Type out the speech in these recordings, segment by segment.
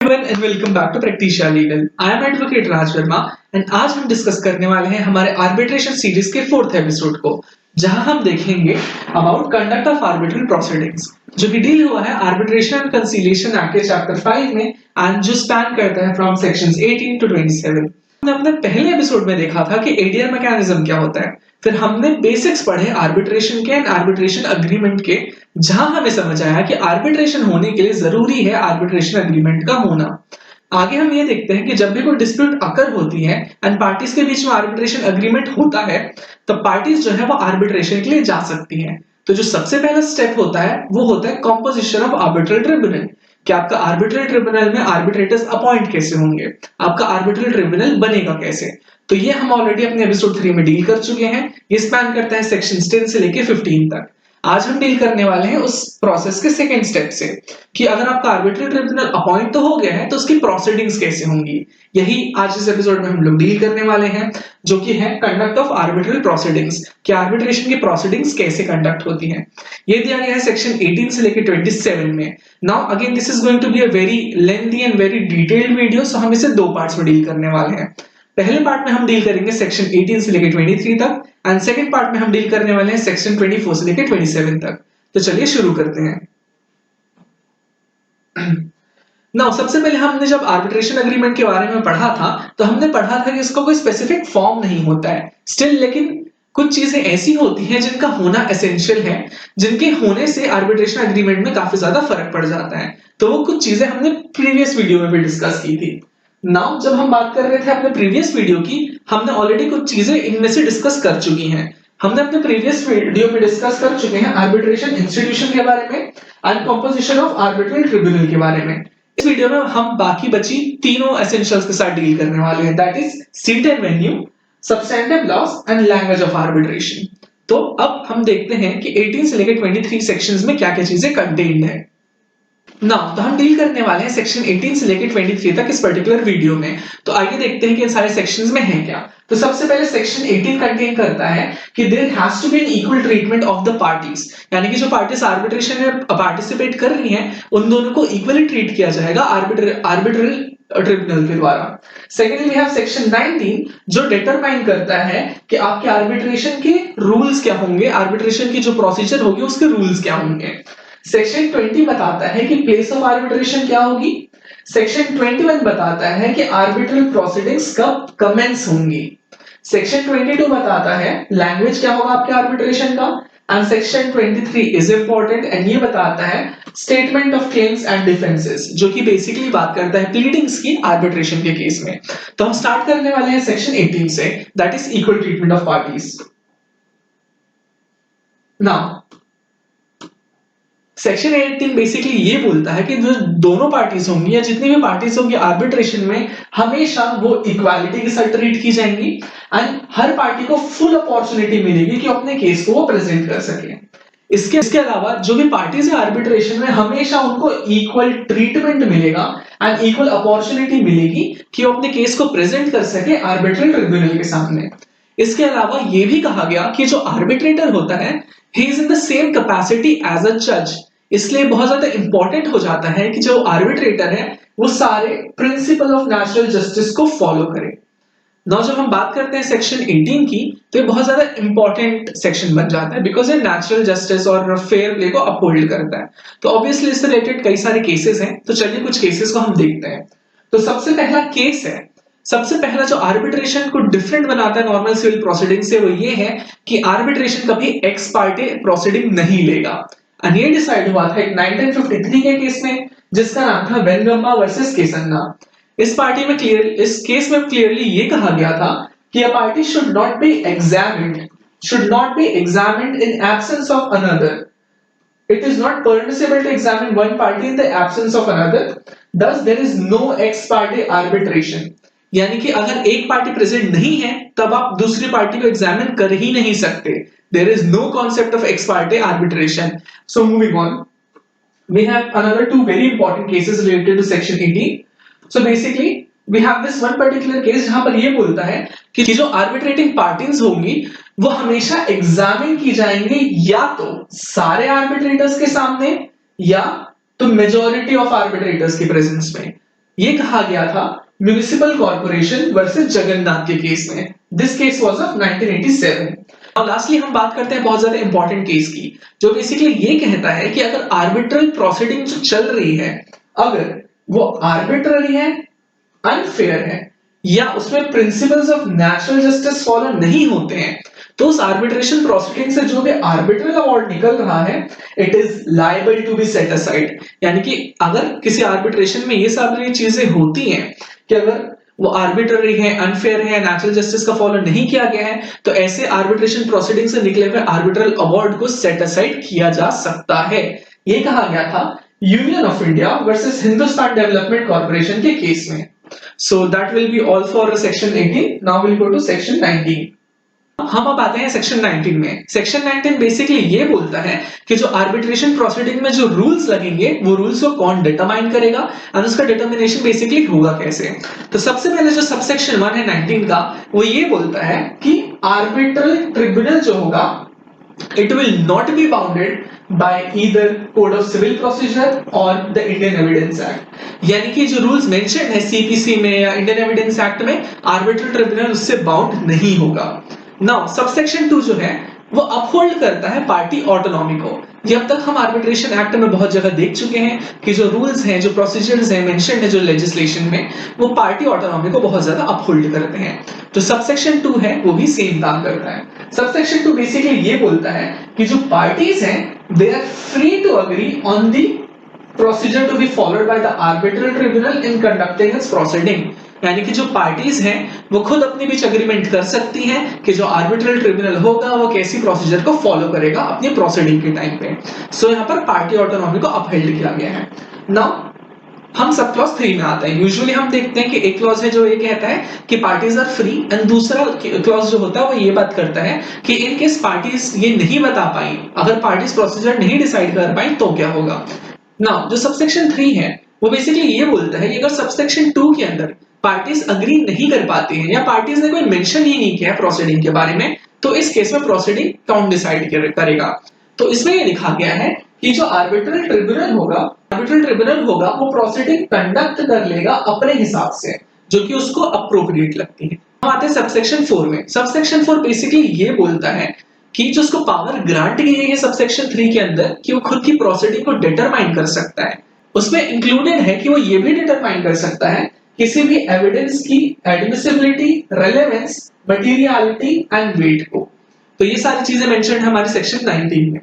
everyone and welcome back to Practitia Legal. I am Advocate Raj Verma and आज हम discuss करने वाले हैं हमारे आर्बिट्रेशन सीरीज के 4th एपिसोड को, जहां हम देखेंगे about conduct of arbitral proceedings, जो कि डील हुआ है आर्बिट्रेशन एंड कंसीलिएशन एक्ट के चैप्टर 5 में एंड जो स्पैन करता है फ्रॉम सेक्शंस 18 टू 27। हमने अपने पहले एपिसोड में देखा था कि एडीआर मैकेनिज्म क्या होता है, फिर हमने बेसिक्स पढ़े आर्बिट्रेशन के एंड आर्बिट्रेशन एग्रीमेंट के, जहां हमें समझ आया कि आर्बिट्रेशन होने के लिए जरूरी है आर्बिट्रेशन एग्रीमेंट का होना। आगे हम ये देखते हैं कि जब भी कोई डिस्प्यूट अकर होती है एंड पार्टीज के बीच में आर्बिट्रेशन एग्रीमेंट होता है, तो पार्टीज जो है वो आर्बिट्रेशन के लिए जा सकती हैं। तो जो सबसे पहला स्टेप होता है वो होता है कॉम्पोजिशन ऑफ आर्बिट्रल ट्रिब्यूनल, कि आपका आर्बिट्रल ट्रिब्यूनल में आर्बिट्रेटर्स अपॉइंट कैसे होंगे, आपका आर्बिट्रल ट्रिब्यूनल बनेगा कैसे। तो ये हम ऑलरेडी अपने एपिसोड 3 में डील कर चुके हैं। ये स्पैन करता है सेक्शंस 10 से लेके 15 तक। आज हम डील करने वाले हैं उस प्रोसेस के सेकंड स्टेप से, कि अगर आपका आर्बिट्रल ट्रिब्यूनल अपॉइंट तो हो गया है तो उसकी प्रोसीडिंग्स कैसे होंगी। यही आज इस एपिसोड में हम लोग डील करने वाले हैं, जो कि है कंडक्ट ऑफ आर्बिट्रल प्रोसीडिंग्स, कि आर्बिट्रेशन की प्रोसीडिंग्स कैसे कंडक्ट होती हैं। ये दिया गया है सेक्शन 18 से लेके 27 में। Now again this is going to be a very lengthy and very detailed video, so हम इसे 2 पार्ट्स में डील करने वाले हैं। पहले पार्ट में हम डील करेंगे सेक्शन 18 से लेके 23 तक एंड सेकंड पार्ट में हम डील करने वाले हैं सेक्शन 24 से लेके 27 तक। तो चलिए शुरू करते हैं। नाउ सबसे पहले हमने जब आर्बिट्रेशन एग्रीमेंट के बारे में पढ़ा था, तो हमने पढ़ा था कि इसका कोई स्पेसिफिक फॉर्म नहीं होता है स्टिल, लेकिन कुछ चीजें ऐसी होती हैं जिनका होना एसेंशियल है, जिनके होने से आर्बिट्रेशन एग्रीमेंट में काफी ज्यादा फर्क पड़ जाता है। तो वो कुछ चीजें हमने प्रीवियस वीडियो में भी डिस्कस की थी। नाउ जब हम बात कर रहे थे अपने प्रीवियस वीडियो की, हमने ऑलरेडी कुछ चीजें इनमें से डिस्कस कर चुकी हैं। हमने अपने प्रीवियस वीडियो में डिस्कस कर चुके हैं आर्बिट्रेशन इंस्टीट्यूशन के बारे में and composition of arbitral tribunal के बारे में। इस वीडियो में हम बाकी बची तीनों एसेंशियल्स के साथ डील करने वाले हैं, that is seat and venue, substantive loss and language of arbitration. तो अब हम देखते हैं कि 18 से लेकर 23 सेक्शंस में क्या क्या चीजें कंटेन्ड है। नाउ तो हम डील करने वाले हैं सेक्शन 18 से लेकर 23 तक इस पर्टिकुलर वीडियो में। तो आइए देखते हैं कि इन सारे सेक्शंस में है क्या। तो सबसे पहले सेक्शन 18 कंटेन करता है कि there has to be an equal treatment of the parties, यानी कि जो पार्टीज आर्बिट्रेशन में पार्टिसिपेट कर रही हैं उन दोनों को इक्वली ट्रीट किया जाएगा आर्बिट्रल ट्रिब्यूनल के द्वारा। सेकेंडली वी हैव सेक्शन 19 जो डिटरमाइन करता है कि आपके आर्बिट्रेशन के रूल्स क्या होंगे, आर्बिट्रेशन की जो प्रोसीजर होगी उसके रूल्स क्या होंगे। सेक्शन 20 बताता है कि प्लेस ऑफ आर्बिट्रेशन क्या होगी। सेक्शन 21 बताता है कि आर्बिट्रल प्रोसीडिंग्स कब कमेंस होंगी। सेक्शन 22 बताता है लैंग्वेज क्या होगा आपके आर्बिट्रेशन का। And section 23 is important and ये बताता है statement of claims and defences, जो कि बेसिकली बात करता है प्लीडिंग्स की आर्बिट्रेशन के केस में। तो हम स्टार्ट करने वाले हैं सेक्शन 18 से, that is equal treatment of parties. Now section 18 basically ये बोलता है कि जो दोनों पार्टीज होंगी या जितनी भी पार्टीज होंगी आर्बिट्रेशन में, हमेशा वो इक्वालिटी के साथ ट्रीट की जाएंगी एंड हर पार्टी को फुल अपॉर्चुनिटी मिलेगी कि अपने केस को वो प्रेजेंट कर सके। इसके अलावा जो भी पार्टीज है आर्बिट्रेशन में, हमेशा उनको इक्वल ट्रीटमेंट मिलेगा एंड इक्वल अपॉर्चुनिटी मिलेगी कि वो अपने केस को प्रेजेंट कर सके आर्बिट्रल ट्रिब्यूनल के सामने। इसके अलावा ये भी कहा गया कि जो आर्बिट्रेटर होता है, he is in the same capacity as a जज, इसलिए बहुत ज्यादा इंपॉर्टेंट हो जाता है कि जो आर्बिट्रेटर है वो सारे प्रिंसिपल ऑफ नेचुरल जस्टिस को फॉलो करे। नाउ जब हम बात करते हैं सेक्शन 18 की, तो ये बहुत ज्यादा इंपॉर्टेंट सेक्शन बन जाता है बिकॉज ये नेचुरल जस्टिस और फेयर प्ले को अपहोल्ड करता है। तो ऑब्वियसली इससे रिलेटेड कई सारे केसेस हैं, तो चलिए कुछ केसेस को हम देखते हैं। तो सबसे पहला केस है, सबसे पहला जो आर्बिट्रेशन को डिफरेंट बनाता है नॉर्मल सिविल प्रोसीडिंग से, वो ये है कि आर्बिट्रेशन कभी एक्स पार्टी प्रोसीडिंग नहीं लेगा। और ये डिसाइड हुआ था 1953 के केस में, जिसका नाम था वेंगम्मा वर्सेस केसन्ना। इस केस में क्लियरली ये कहा गया था कि a party should not be examined in absence of another. It is not permissible to examine one party in the absence of another. Thus there is no ex parte arbitration. यानी कि अगर एक party present नहीं है तब आप दूसरी party को एग्जामिन कर ही नहीं सकते। There is no concept of ex parte arbitration. So moving on, we have another 2 very important cases related to section 18. So basically we have this one particular case जहां पर ये बोलता है कि जो आर्बिट्रेटिंग पार्टीज होंगी वो हमेशा एग्जामिन की जाएंगे या तो सारे आर्बिट्रेटर्स के सामने या तो मेजॉरिटी ऑफ आर्बिट्रेटर्स की प्रेजेंस में। ये कहा गया था म्युनिसिपल कॉर्पोरेशन वर्सेस जगन्नाथ के केस में। This case was of 1987। अब लास्टली हम बात करते हैं बहुत ज्यादा इंपॉर्टेंट केस की, जो बेसिकली ये कहता है कि अगर आर्बिट्रल प्रोसीडिंग जो चल रही है, अगर वो आर्बिट्ररी है, अनफेयर है, या उसमें principles of natural justice follow नहीं होते हैं, तो उस आर्बिट्रेशन प्रोसीडिंग से जो भी आर्बिट्रल अवार्ड निकल रहा है, it is liable to be set aside. यानी कि अगर किसी आर्बिट्रेशन में ये सारी चीजें होती हैं कि अगर वो आर्बिट्ररी है, अनफेयर है, नेचुरल जस्टिस का फॉलो नहीं किया गया है, तो ऐसे आर्बिट्रेशन प्रोसीडिंग से निकले हुए आर्बिट्रल अवार्ड को सेट असाइड किया जा सकता है। ये कहा गया था union of India versus Hindustan development corporation के केस में। So that will be all for section 18. Now we'll go to section 19. हम अब आते हैं सेक्शन 19 में। सेक्शन 19 बेसिकली ये बोलता है कि जो आर्बिट्रेशन प्रोसीडिंग में जो रूल्स लगेंगे, वो रूल्स को कौन डिटरमाइन करेगा और उसका डिटर्मिनेशन बेसिकली होगा कैसे। तो सबसे पहले जो सबसेक्शन 1 है 19 का, वो ये बोलता है कि आर्बिट्रल ट्रिब्यूनल जो होगा, it will not be bounded by either Code of Civil Procedure or the Indian Evidence Act। यानी कि जो रूल्स मेंशन है सीपीसी में या इंडियन एविडेंस एक्ट में, आर्बिट्रल ट्रिब्यूनल उससे बाउंड नहीं होगा। नाउ सबसेक्शन 2 जो है वो अपहोल्ड करता है पार्टी ऑटोनॉमी को। ये अब तक हम आर्बिट्रेशन एक्ट में बहुत जगह देख चुके हैं कि जो रूल्स हैं, जो प्रोसीजर्स हैं मेंशन्ड है जो लेजिस्लेशन में, वो पार्टी ऑटोनॉमी को बहुत ज्यादा अपहोल्ड करते हैं। तो सबसेक्शन 2 है वो भी सेम काम करता है। सबसेक्शन 2 बेसिकली ये बोलता है कि जो पार्टीज हैं, they are free to agree on the procedure to be followed by the arbitral tribunal in conducting its proceeding. यानी कि जो पार्टीज हैं वो खुद अपने बीच अग्रीमेंट कर सकती हैं कि जो आर्बिट्रल ट्रिब्यूनल होगा वो कैसी प्रोसीजर को फॉलो करेगा अपनी प्रोसीडिंग के टाइम पे। सो यहाँ पर पार्टी ऑटोनॉमी को अपहेल्ड किया गया है। नाउ हम सब क्लॉज 3 में आते हैं। यूजुअली हम देखते हैं कि एक क्लॉज है जो ये कहता है कि पार्टीज आर फ्री, एंड दूसरा क्लॉज जो होता है वो ये बात करता है कि इन केस पार्टीज ये नहीं बता पाई, अगर पार्टीज प्रोसीजर नहीं डिसाइड कर पाई तो क्या होगा। नाउ जो सबसेक्शन 3 है वो बेसिकली ये बोलता है कि अगर सबसेक्शन 2 के अंदर पार्टीज अग्री नहीं कर पाती हैं या पार्टीज ने कोई मेंशन ही नहीं किया प्रोसीडिंग के बारे में, तो इस केस में प्रोसीडिंग कौन डिसाइड करेगा। तो इसमें ये लिखा गया है कि जो आर्बिट्रल ट्रिब्यूनल होगा वो प्रोसीडिंग कंडक्ट कर लेगा अपने हिसाब से, जो कि उसको अप्रोप्रिएट लगती है। हम आते हैं सबसेक्शन 4 में। सबसेक्शन 4 बेसिकली ये बोलता है कि जो उसको पावर ग्रांट की गई है सबसेक्शन 3 के अंदर कि वो खुद की प्रोसीडिंग को डिटरमाइन कर सकता है। उसमें इंक्लूडेड है कि वो ये भी डिटरमाइन कर सकता है किसी भी एविडेंस की admissibility, relevance, materiality and weight को। तो ये सारी चीजें मेंशन है हमारे सेक्शन 19 में।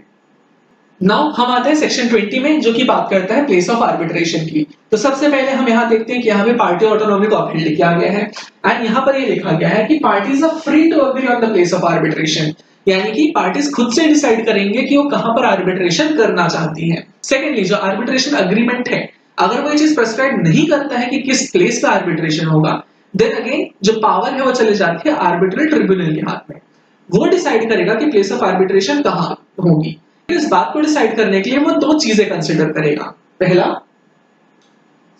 नाउ हम आते हैं सेक्शन 20 में, जो कि बात करता है प्लेस ऑफ आर्बिट्रेशन की। तो सबसे पहले हम यहाँ देखते हैं कि यहाँ पे पार्टी ऑटोनॉमी को अपहेल्ड किया गया है, एंड यहाँ पर ये लिखा गया है कि parties are free to agree on the place of arbitration. यानी कि पार्टीज खुद से डिसाइड करेंगे कि वो कहां पर आर्बिट्रेशन करना चाहती हैं। सेकेंडली, जो आर्बिट्रेशन अग्रीमेंट है, अगर वो ये चीज प्रेस्क्राइब नहीं करता है कि किस प्लेस पे आर्बिट्रेशन होगा, देन अगेन जो पावर है वो चले जाती है आर्बिट्रल ट्रिब्यूनल के हाथ में। वो डिसाइड करेगा कि प्लेस ऑफ आर्बिट्रेशन कहां होगी। इस बात को डिसाइड करने के लिए वो 2 चीजें कंसीडर करेगा। पहला,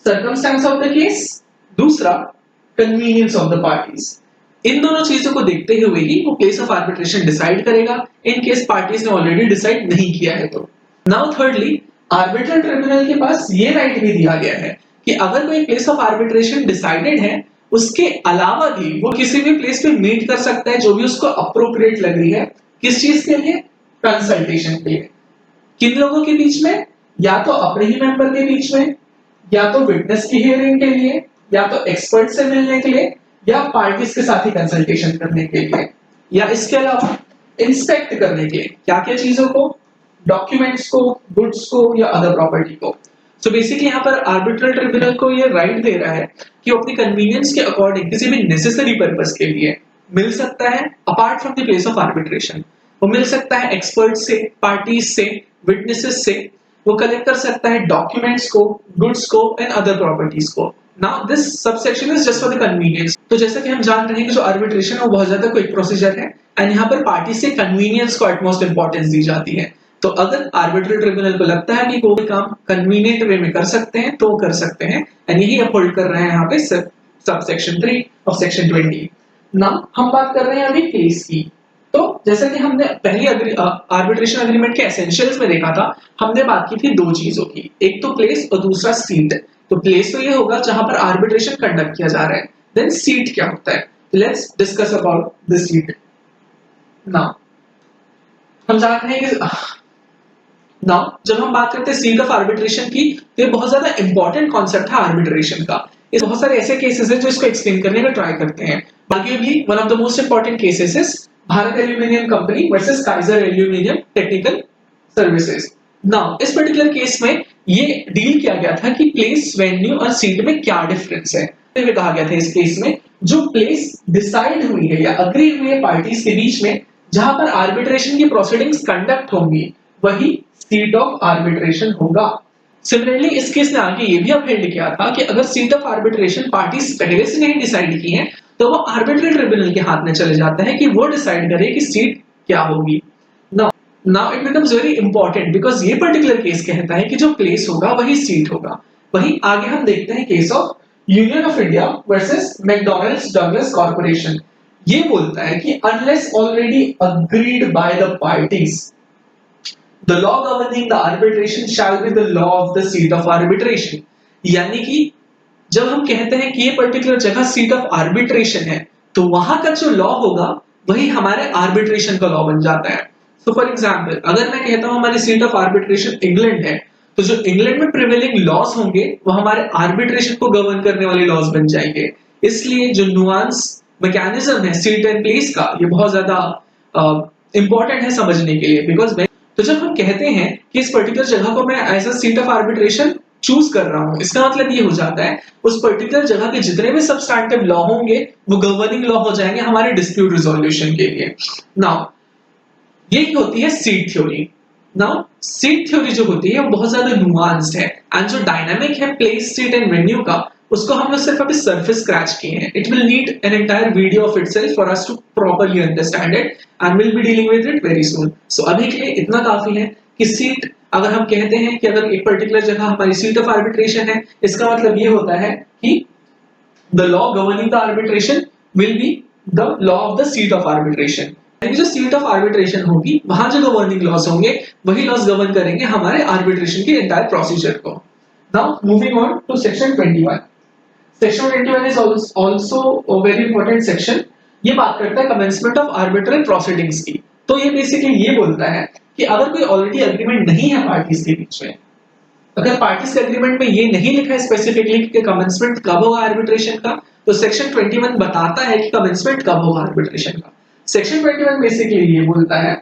सर्कमस्टेंस ऑफ द केस, दूसरा कन्वीनियंस ऑफ द पार्टीज। इन दोनों चीजों को देखते हुए ही वो प्लेस ऑफ आर्बिट्रेशन डिसाइड करेगा, इन केस पार्टीज ने ऑलरेडी डिसाइड नहीं किया है तो। नाउ थर्डली, आर्बिट्रल ट्रिब्यूनल के पास ये राइट भी दिया गया है कि अगर कोई प्लेस ऑफ आर्बिट्रेशन डिसाइडेड है, उसके अलावा भी वो किसी भी प्लेस पे मीट कर सकता है जो भी उसको अप्रोप्रिएट लग रही है। किस चीज के लिए? कंसल्टेशन के लिए। किन लोगों के बीच में? या तो अपने ही मेंबर के बीच में, या तो विटनेस की हियरिंग के लिए, या तो एक्सपर्ट से मिलने के लिए, या पार्टीज के साथ ही कंसल्टेशन करने के लिए, या इसके अलावा इंस्पेक्ट करने के लिए क्या क्या चीजों को, डॉक्यूमेंट्स को, गुड्स को या अदर प्रॉपर्टी को। सो बेसिकली यहाँ पर आर्बिट्रल ट्रिब्यूनल को ये राइट दे रहा है कि वो अपनी कन्वीनियंस के अकॉर्डिंग किसी भी नेसेसरी पर्पस के लिए मिल सकता है apart from the place of arbitration. वो मिल सकता है एक्सपर्ट से, पार्टीज से, विटनेसेस से, वो कलेक्ट कर सकता है डॉक्यूमेंट्स को, गुड्स को एंड अदर प्रॉपर्टीज को। Now this subsection is just for the convenience. तो जैसा कि हम जान रहे हैं कि जो आर्बिट्रेशन है वो बहुत ज्यादा क्विक प्रोसीजर है, एंड यहाँ पर पार्टी से कन्वीनियंस को एटमोस्ट इंपॉर्टेंस दी जाती है। तो अगर आर्बिट्रल ट्रिब्यूनल को लगता है कि कोई काम कन्वीनियंट वे में कर सकते हैं तो कर सकते हैं, एंड यही अपहोल्ड कर रहे हैं यहाँ पे सबसेक्शन 3 ऑफ सेक्शन 20। नाउ हम बात कर रहे हैं अभी केस की। तो जैसा कि हमने पहली आर्बिट्रेशन एग्रीमेंट के एसेंशियल्स में देखा था, हमने बात की थी 2 चीजों की, एक तो प्लेस और दूसरा सीट। तो प्लेस तो ये होगा जहां पर आर्बिट्रेशन कंडक्ट किया जा रहा है। देन सीट क्या होता है? Let's discuss about the seat now. हम जानते हैं कि नाउ जब हम बात करते हैं सीट ऑफ आर्बिट्रेशन की, तो ये बहुत ज्यादा इंपॉर्टेंट कॉन्सेप्ट है आर्बिट्रेशन का। इस बहुत सारे ऐसे केसेस हैं जो इसको एक्सप्लेन करने का ट्राई करते हैं। Arguably one of the most important cases is Bharat aluminium company versus Kaizer aluminium technical services. Now इस पर्टिकुलर केस में ये डील किया गया था कि प्लेस, वेन्यू और सीट में क्या डिफरेंस है। तो कहा गया था इस केस में जो प्लेस डिसाइड हुई है या अग्री हुई है पार्टीज के बीच में, जहां पर आर्बिट्रेशन की प्रोसीडिंग्स कंडक्ट होंगी, वही सीट ऑफ आर्बिट्रेशन होगा। सिमिलरली इस केस ने आगे ये भी अपहेल्ड किया था कि अगर सीट ऑफ आर्बिट्रेशन पार्टीज पहले से नहीं डिसाइड की है, तो वो आर्बिट्ररी ट्रिब्यूनल के हाथ में चले जाता है कि वो डिसाइड करे कि सीट क्या होगी। Now it becomes very important because ये पर्टिकुलर केस कहता है कि जो प्लेस होगा वही सीट होगा। वही आगे हम देखते हैं case of union of India versus McDonald's Douglas corporation. ये बोलता है कि unless already agreed by the parties, the law governing the arbitration shall be the law of the seat of arbitration। यानी कि जब हम कहते हैं कि ये पर्टिकुलर जगह सीट ऑफ आर्बिट्रेशन है, तो वहां का जो लॉ होगा वही हमारे आर्बिट्रेशन का लॉ बन जाता है। तो फॉर एग्जांपल अगर मैं कहता हूं हमारी सीट ऑफ आर्बिट्रेशन इंग्लैंड है, तो जो इंग्लैंड में प्रिवेलिंग लॉज होंगे वो हमारे आर्बिट्रेशन को गवर्न करने वाले लॉज बन जाएंगे। इसलिए जो नुआंस मैकेनिज्म है सीट एंड प्लेस का, ये बहुत ज्यादा इंपॉर्टेंट है समझने के लिए। बिकॉज तो जब हम कहते हैं कि इस पर्टिकुलर जगह को मैं as a seat of arbitration choose कर रहा हूं, इसका मतलब ये हो जाता है उस पर्टिकुलर जगह के जितने भी सबस्टैंटिव लॉ होंगे वो गवर्निंग लॉ हो जाएंगे हमारे डिस्प्यूट रिजोल्यूशन के लिए। नाउ ये होती है seat theory. Now seat theory जो होती है वो बहुत ज्यादा नुआंस्ड है, एंड जो डायनामिक है प्लेस, सीट एंड वेन्यू का, उसको हम लोग सिर्फ अभी सरफेस स्क्रैच किए हैं। It will need an entire video of itself for us to properly understand it and will be dealing with it very soon. So अभी के लिए इतना काफी है कि सीट, अगर हम कहते हैं कि अगर एक पर्टिकुलर जगह हमारी सीट ऑफ आर्बिट्रेशन है, इसका मतलब ये होता है कि the law governing the arbitration will be the law of the seat of arbitration। यानी जो सीट ऑफ आर्बिट्रेशन होगी वहां जो गवर्निंग लॉज होंगे वही लॉज गवर्न करेंगे हमारे आर्बिट्रेशन के एंटायर प्रोसीजर को। Now moving on to section 21। Section 21 is also a very important section. ये बात करता है कमेंसमेंट ऑफ आर्बिट्रल प्रोसीडिंग्स की। तो ये बेसिकली ये बोलता है कि अगर कोई ऑलरेडी एग्रीमेंट नहीं है पार्टीज के बीच में, अगर पार्टीज के एग्रीमेंट में ये नहीं लिखा है स्पेसिफिकली कि कमेंसमेंट कब होगा आर्बिट्रेशन का, तो सेक्शन 21 बताता है कि कमेंसमेंट कब होगा आर्बिट्रेशन का। सेक्शन 21 बेसिकली ये बोलता है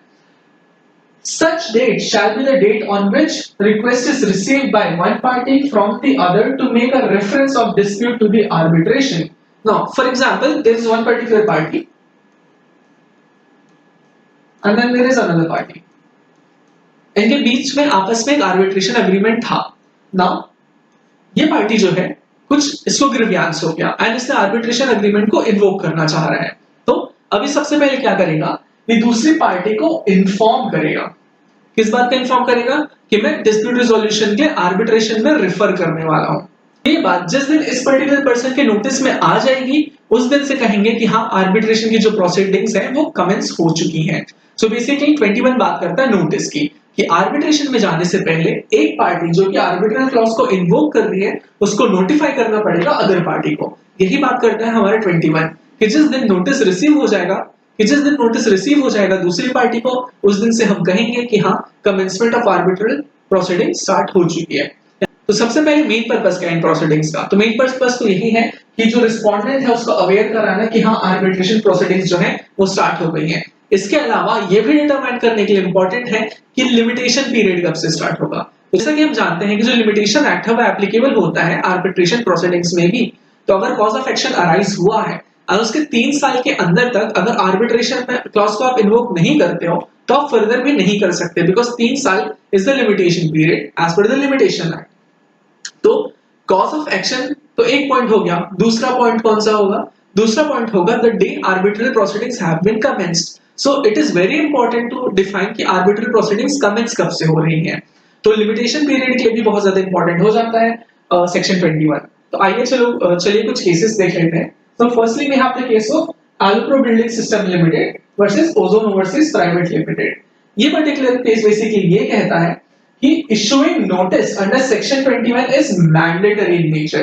such date shall be the date on which request is received by one party from the other to make a reference of dispute to the arbitration। Now for example there is one particular party and then there is another party, इनके बीच में आपस में एक arbitration agreement था। Now ये party जो है कुछ इसको ग्रीवियंस हो गया एंड इसने आर्बिट्रेशन एग्रीमेंट को इन्वोक करना चाह रहा है। तो अभी सबसे पहले क्या करेगा कि दूसरी पार्टी को इन्फॉर्म करेगा। किस बात का इन्फॉर्म करेगा? कि मैं डिस्प्यूट रिजोल्यूशन के आर्बिट्रेशन में रेफर करने वाला हूं। ये बात जिस दिन इस पर्टिकुलर पर्सन के नोटिस में आ जाएगी उस दिन से कहेंगे कि हाँ आर्बिट्रेशन की जो प्रोसीडिंग्स हैं वो कमेंस हो चुकी हैं। सो बेसिकली 21 बात करता है नोटिस की, कि आर्बिट्रेशन में जाने से पहले एक पार्टी जो कि आर्बिट्रल क्लॉज को इन्वोक कर रही है उसको नोटिफाई करना पड़ेगा अदर पार्टी को। यही बात करता है हमारा 21 कि जिस दिन नोटिस रिसीव हो जाएगा, दूसरी पार्टी को, उस दिन से हम कहेंगे कि हाँ commencement of arbitral proceeding start हो चुकी है। तो सबसे पहले मेन पर्पस क्या है इन प्रोसीडिंग्स का? तो मेन पर्पस तो यही है कि जो रिस्पोंडेंट है उसको अवेयर कराना कि हाँ आर्बिट्रेशन प्रोसीडिंग्स जो है वो स्टार्ट हो गई हैं। इसके अलावा ये भी डिटरमाइन करने के लिए इंपॉर्टेंट है कि लिमिटेशन पीरियड कब से स्टार्ट होगा। तो जैसा कि हम जानते हैं कि जो लिमिटेशन एक्ट है वो एप्लीकेबल होता है आर्बिट्रेशन प्रोसीडिंग्स में भी। तो अगर कॉज ऑफ एक्शन अराइज हुआ है और उसके 3 साल के अंदर तक अगर आर्बिट्रेशन में क्लॉज को आप इन्वोक नहीं करते हो तो आप फर्दर भी नहीं कर सकते, बिकॉज 3 साल is the limitation period as per the limitation act. तो कॉज ऑफ एक्शन तो एक पॉइंट हो गया। दूसरा पॉइंट कौन सा होगा? दूसरा पॉइंट होगा the day arbitral proceedings have been commenced. So it is very important to define कि आर्बिट्रल प्रोसीडिंग्स कमेंस कब से हो रही हैं। तो लिमिटेशन पीरियड के लिए भी बहुत ज्यादा इंपॉर्टेंट हो जाता है सेक्शन 21। तो आइए चलिए कुछ केसेस देख लेते हैं। So firstly we have the case of Alpro Building System Limited versus Ozone Overseas Private Limited। ये पर्टिकुलर केस बेसिकली ये कहता है कि issuing notice under section 21 is mandatory in nature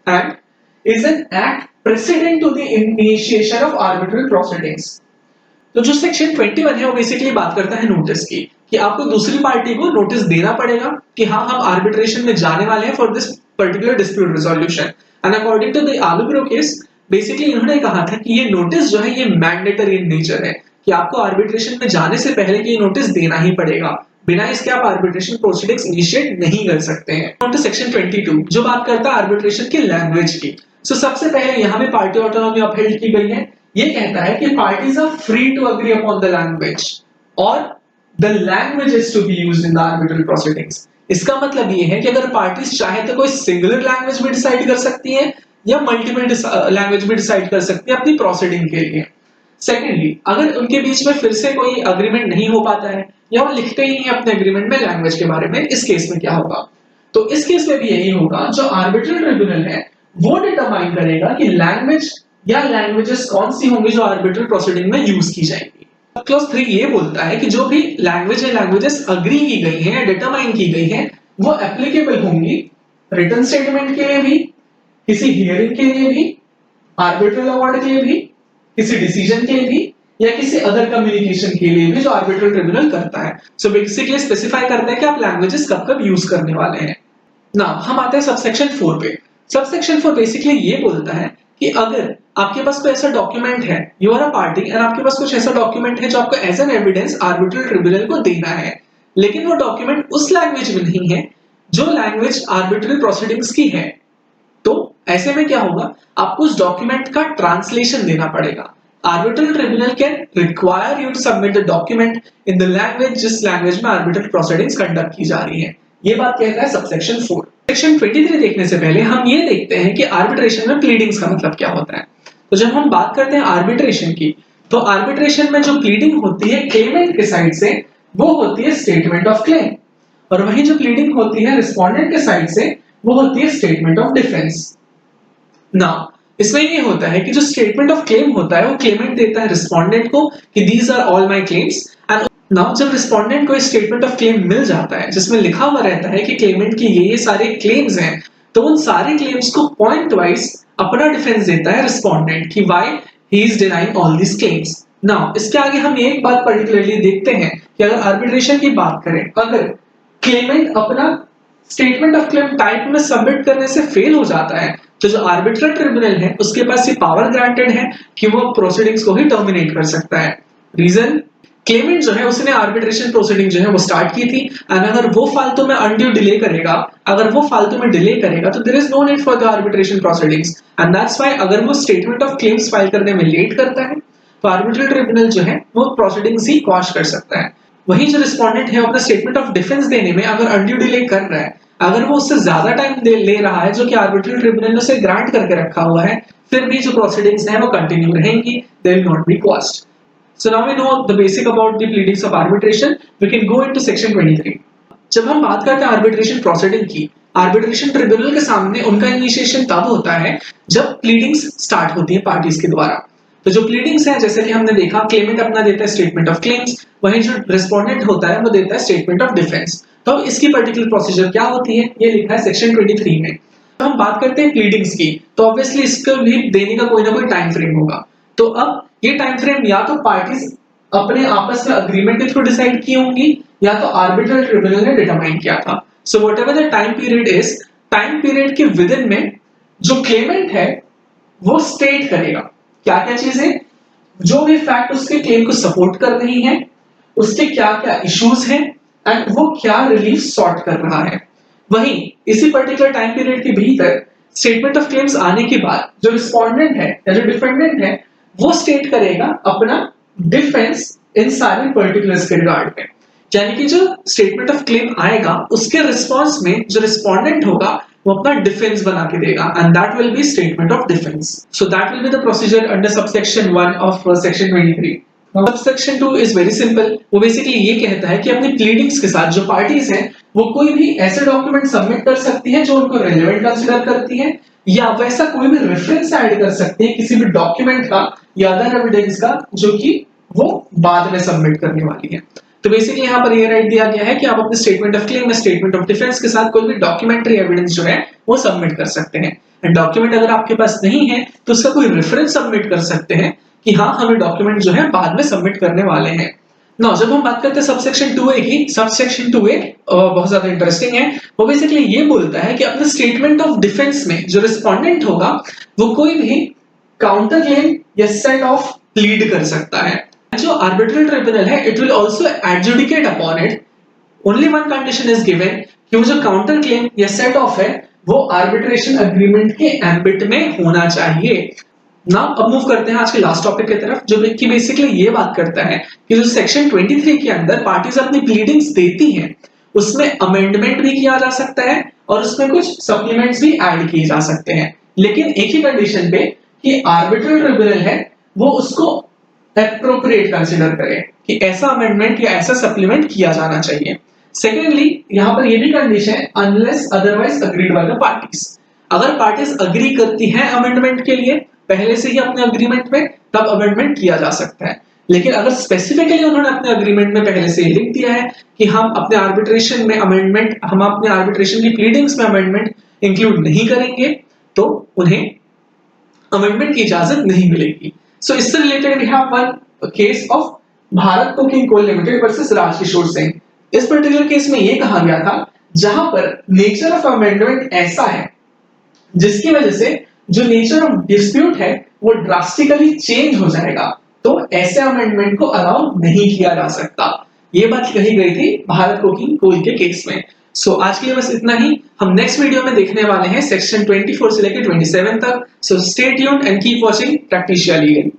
and is an act precedent to the initiation of arbitral proceedings. तो जो section 21 है वो basically बात करता है नोटिस की, कि आपको दूसरी पार्टी को नोटिस देना पड़ेगा कि हाँ हम आर्बिट्रेशन में जाने वाले हैं for this particular dispute resolution. And according to the Alubro case basically इन्होंने कहा था कि ये नोटिस जो है ये मैंडेटरी इन नेचर है, कि आपको आर्बिट्रेशन में जाने से पहले कि ये नोटिस देना ही पड़ेगा, बिना इसके आप आर्बिट्रेशन प्रोसीडिंग्स इनिशिएट नहीं कर सकते हैं। ऑन टू सेक्शन 22 जो बात करता है आर्बिट्रेशन की लैंग्वेज की। सो सबसे पहले यहाँ पे पार्टी ऑटोनॉमी अपहेल्ड की गई है। ये कहता है कि parties are free to agree upon the language और the language is to be used in the arbitral proceedings. इसका मतलब ये है कि अगर पार्टीज चाहे तो कोई सिंगुलर लैंग्वेज भी डिसाइड कर सकती है या मल्टीपल लैंग्वेज भी डिसाइड कर सकती है अपनी प्रोसीडिंग के लिए। सेकेंडली, अगर उनके बीच में फिर से कोई अग्रीमेंट नहीं हो पाता है या वो लिखते ही नहीं अपने अग्रीमेंट में लैंग्वेज के बारे में, इस केस में क्या होगा? तो इस केस में भी यही होगा, जो आर्बिट्रल ट्रिब्यूनल है वो डिटरमाइन करेगा कि लैंग्वेज या लैंग्वेजेस कौन सी होंगी जो आर्बिट्रल प्रोसीडिंग में यूज की जाएंगी। क्लॉज 3 ये बोलता है कि जो भी लैंग्वेज या लैंग्वेजेस अग्री की गई हैं या डिटरमाइन की गई हैं वो एप्लीकेबल होंगी रिटन स्टेटमेंट के लिए भी, किसी हियरिंग के लिए भी, आर्बिट्रल अवार्ड के लिए भी, किसी डिसीजन के लिए भी या किसी अदर कम्युनिकेशन के लिए भी जो आर्बिट्रल ट्रिब्यूनल करता है। सो बेसिकली स्पेसिफाई करता है कि आप लैंग्वेजेस कब कब यूज करने वाले हैं। नाउ हम आते हैं सबसेक्शन 4 पे। सबसेक्शन 4 बेसिकली ये बोलता है कि अगर आपके पास कोई ऐसा डॉक्यूमेंट है, you are a party and आपके पास कुछ ऐसा डॉक्यूमेंट है जो आपको as an evidence arbitral tribunal को देना है, लेकिन वो डॉक्यूमेंट उस लैंग्वेज में नहीं है जो लैंग्वेज आर्बिट्रल प्रोसीडिंग्स की है, तो ऐसे में क्या होगा, आपको उस डॉक्यूमेंट का ट्रांसलेशन देना पड़ेगा। Arbitral tribunal can require you to submit the document in the language जिस लैंग्वेज में आर्बिट्रल प्रोसीडिंग्स कंडक्ट की जा रही है। ये बात कहता है सबसेक्शन 4। सेक्शन 23 देखने से पहले हम ये देखते हैं कि आर्बिट्रेशन में प्लीडिंग्स का मतलब क्या होता है। तो जब हम बात करते हैं आर्बिट्रेशन की, तो आर्बिट्रेशन में जो प्लीडिंग होती है क्लेमेंट के साइड से वो होती है स्टेटमेंट ऑफ क्लेम, और वही जो प्लीडिंग होती है रिस्पोंडेंट के साइड से वो होती है स्टेटमेंट ऑफ डिफेंस। नाउ इसमें ये होता है कि जो स्टेटमेंट ऑफ क्लेम होता है वो क्लेमेंट देता है रिस्पोंडेंट को कि these are all my claims, and now जब रिस्पोंडेंट को स्टेटमेंट ऑफ क्लेम मिल जाता है जिसमें लिखा हुआ रहता है कि क्लेमेंट की ये सारे क्लेम्स हैं, तो उन सारे क्लेम्स को पॉइंट वाइज अपना डिफेंस देता है रिस्पोंडेंट कि why he is denying all this claims. Now इसके आगे हम एक बात पर्टिकुलरली देखते हैं कि अगर आर्बिट्रेशन की बात करें, अगर क्लेमेंट अपना स्टेटमेंट ऑफ क्लेम टाइप में सबमिट करने से फेल हो जाता है, तो जो आर्बिट्रल ट्रिब्यूनल है उसके पास ये पावर ग्रांटेड है कि वो प्रोसीडिंग्स को ही टर्मिनेट कर सकता है। रीजन, क्लेमेंट जो है उसने आर्बिट्रेशन प्रोसीडिंग जो है वो स्टार्ट की थी, एंड अगर वो फालतू में अनड्यू डिले करेगा, अगर वो फालतू में डिले करेगा तो there is no need for the arbitration proceedings, and that's why अगर वो स्टेटमेंट ऑफ क्लेम्स फाइल करने में लेट करता है तो आर्बिट्रल ट्रिब्यूनल जो है वो प्रोसीडिंग्स ही क्वॉश कर सकता है। वहीं जो रिस्पोंडेंट है अपना स्टेटमेंट ऑफ डिफेंस देने में अगर अनड्यू डिले कर रहा है, अगर वो उससे ज्यादा टाइम ले रहा है जो कि आर्बिट्रल ट्रिब्यूनल ने उसे ग्रांट करके रखा हुआ है, फिर भी जो प्रोसीडिंग्स हैं वो कंटिन्यू रहेंगी, they will not be quashed. So now we know the basic about the pleadings of arbitration. We can go into section 23. जब हम बात करते हैं आर्बिट्रेशन प्रोसीडिंग की, आर्बिट्रेशन ट्रिब्यूनल के सामने उनका इनिशिएशन तब होता है जब प्लीडिंग्स स्टार्ट होती है पार्टीज के द्वारा। तो जो प्लीडिंग्स है, जैसे कि हमने देखा, क्लेमेंट अपना देता है स्टेटमेंट ऑफ क्लेम्स, वहीं जो रिस्पोंडेंट होता है वो देता है स्टेटमेंट ऑफ डिफेंस। तो इसकी पर्टिकुलर प्रोसीजर क्या होती है ये लिखा है सेक्शन 23 में। तो हम बात करते हैं प्लीडिंग्स की, तो ऑब्वियसली इसको भी देने का कोई ना कोई टाइम फ्रेम होगा। तो अब ये टाइम फ्रेम या तो पार्टीज अपने आपस में अग्रीमेंट के थ्रू डिसाइड की होंगी या तो आर्बिट्रल ट्रिब्यूनल ने डिटरमाइन किया था। So whatever the time period is, time period के विद इन में जो क्लेमेंट है वो स्टेट करेगा क्या क्या चीजें, जो भी फैक्ट उसके क्लेम को सपोर्ट कर रही हैं, उसके क्या क्या इश्यूज हैं, एंड वो क्या रिलीफ सॉर्ट कर रहा है। वहीं इसी पर्टिकुलर टाइम पीरियड के भीतर स्टेटमेंट ऑफ क्लेम्स आने के बाद जो रिस्पोंडेंट है या जो डिफेंडेंट है वो स्टेट करेगा अपना डिफेंस इन सारे पर्टिकुलर्स के रिगार्ड में। यानी कि जो स्टेटमेंट ऑफ क्लेम आएगा उसके रिस्पांस में जो रिस्पोंडेंट होगा वो अपना डिफेंस बना के देगा, and that will be statement of defence. So that will be the procedure under subsection 1 of section 23। Subsection 2 is very simple. वो बेसिकली ये कहता है कि अपनी प्लीडिंग्स के साथ जो पार्टीज हैं वो कोई भी ऐसे डॉक्यूमेंट सबमिट कर सकती है जो उनको रेलेवेंट कंसीडर करती है, या वैसा कोई भी रेफरेंस ऐड कर सकती है किसी भी डॉक्यूमेंट का या अदर एविडेंस का जो कि वो बाद में सबमिट करने वाली है। तो बेसिकली यहाँ पर ये राइट दिया गया है कि आप अपने स्टेटमेंट ऑफ क्लेम या स्टेटमेंट ऑफ डिफेंस के साथ कोई भी डॉक्यूमेंट्री एविडेंस जो है वो सबमिट कर सकते हैं। एंड डॉक्यूमेंट अगर आपके पास नहीं है तो उसका कोई रेफरेंस सबमिट कर सकते हैं कि हाँ हमें डॉक्यूमेंट जो है बाद में सबमिट करने वाले हैं। नाउ जब हम बात करते हैं सबसेक्शन 2A की, सबसेक्शन 2A बहुत ज्यादा इंटरेस्टिंग है। वो बेसिकली ये बोलता है कि अपने स्टेटमेंट ऑफ डिफेंस में जो रिस्पोंडेंट होगा वो कोई भी काउंटर क्लेम या सेट ऑफ प्लीड कर सकता है। जो आर्बिट्रल ट्रिब्यूनल है it will also adjudicate upon it, only one condition is given कि वो जो काउंटर क्लेम या सेट ऑफ है वो आर्बिट्रेशन एग्रीमेंट के एम्बिट में होना चाहिए। नाउ अब मूव करते हैं आज के लास्ट टॉपिक की तरफ, जो कि बेसिकली ये बात करता है कि जो सेक्शन 23 के अंदर पार्टीज अपनी प्लीडिंग्स देती हैं उसमें अमेंडमेंट भी किया जा सकता है और उसमें कुछ सप्लीमेंट्स भी ऐड किए जा सकते हैं, लेकिन एक ही कंडीशन पे कि आर्बिट्रल ट्रिब्यूनल है वो उसको एप्रोप्रिएट कंसीडर करे कि ऐसा अमेंडमेंट या ऐसा सप्लीमेंट किया जाना चाहिए। सेकेंडली यहाँ पर ये भी कंडीशन है unless otherwise agreed by the parties. अगर पार्टीज अग्री करती हैं अमेंडमेंट के लिए पहले से ही अपने अग्रीमेंट में, तब अमेंडमेंट किया जा सकता है। लेकिन अगर स्पेसिफिकली उन्होंने अपने अग्रीमेंट में पहले से ही लिख दिया है कि हम अपने आर्बिट्रेशन में अमेंडमेंट, हम अपने आर्बिट्रेशन की प्लीडिंग्स में अमेंडमेंट इंक्लूड नहीं करेंगे, तो उन्हें अमेंडमेंट की इजाजत नहीं मिलेगी। सो इससे related we have one case of Bharat Coking Coal Limited versus Rajkishore Singh. इस पर्टिकुलर केस में ये कहा गया था जहां पर नेचर ऑफ अमेंडमेंट ऐसा है जिसकी वजह से जो नेचर ऑफ डिस्प्यूट है वो ड्रास्टिकली चेंज हो जाएगा, तो ऐसे अमेंडमेंट को अलाउ नहीं किया जा सकता। ये बात कही गई थी भारत कोकिंग कोल के केस में। सो आज के लिए बस इतना ही। हम नेक्स्ट वीडियो में देखने वाले हैं सेक्शन 24 से लेकर 27 तक। So stay tuned and keep watching Practicia legal.